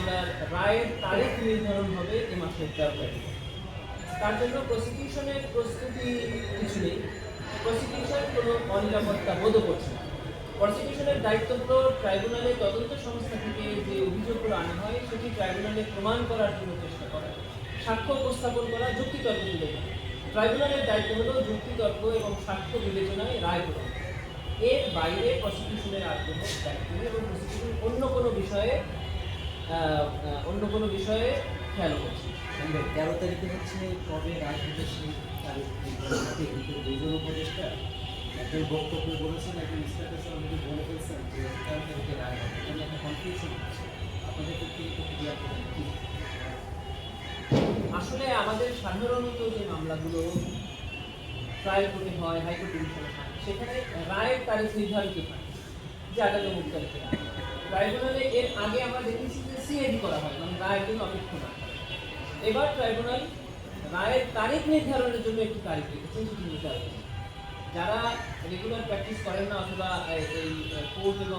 মামলার রায়ের তারিখ নির্ধারণ হবে এই মাসের 13 তারিখে। তার জন্য প্রসিকিউশনের প্রস্তুতি কিছু নেই। প্রসিকিউশন কোনো অনিরাপত্তা বোধ করছে না। প্রসিকিউশনের দায়িত্ব হলো ট্রাইব্যুনালে তদন্ত সংস্থা থেকে যে অভিযোগগুলো আনা হয় সেটি ট্রাইব্যুনালে প্রমাণ করার জন্য চেষ্টা করা, সাক্ষ্য উপস্থাপন করা, যুক্তিতর্ক তুলে ধরা। ট্রাইব্যুনালের দায়িত্ব হলো যুক্তিতর্ক এবং সাক্ষ্য বিবেচনায় রায় প্রদান। এর বাইরে প্রসিকিউশনের আগ্রহ দায়িত্ব নেই এবং প্রসিকিউশন অন্য কোনো বিষয়ে খেয়াল করছে। 13 তারিখে হচ্ছে কবে রায় হবে সেই তারিখ কিন্তু দুজন উপদেষ্টা একজন বক্তব্য বলেছেন, একজন স্ট্যাটাসে অলরেডি বলে ফেলছেন যে 13 তারিখে রায় হবে। এটা একটা কনফিউশন হচ্ছে আপনাদের ক্ষেত্রে একটু ক্লিয়ার করবেন কি? আসলে আমাদের সাধারণত যে মামলাগুলো ট্রায়াল কোর্টে হয়, হাইকোর্ট ডিভিশনে হয়, সেখানে রায়ের তারিখ নির্ধারিত থাকে যে আগামী অমুক তারিখে রায়। ট্রাইব্যুনালে এর আগে আমরা দেখেছি যে সিআইডি করা হয়, মানে রায়ের জন্য অপেক্ষা না করে। এবার ট্রাইব্যুনাল রায়ের তারিখ নির্ধারণের জন্য একটি তারিখ রেখেছেন, সেটি নির্ধারণ। যারা রেগুলার প্র্যাকটিস করেন না অথবা এই কোর্ট এবং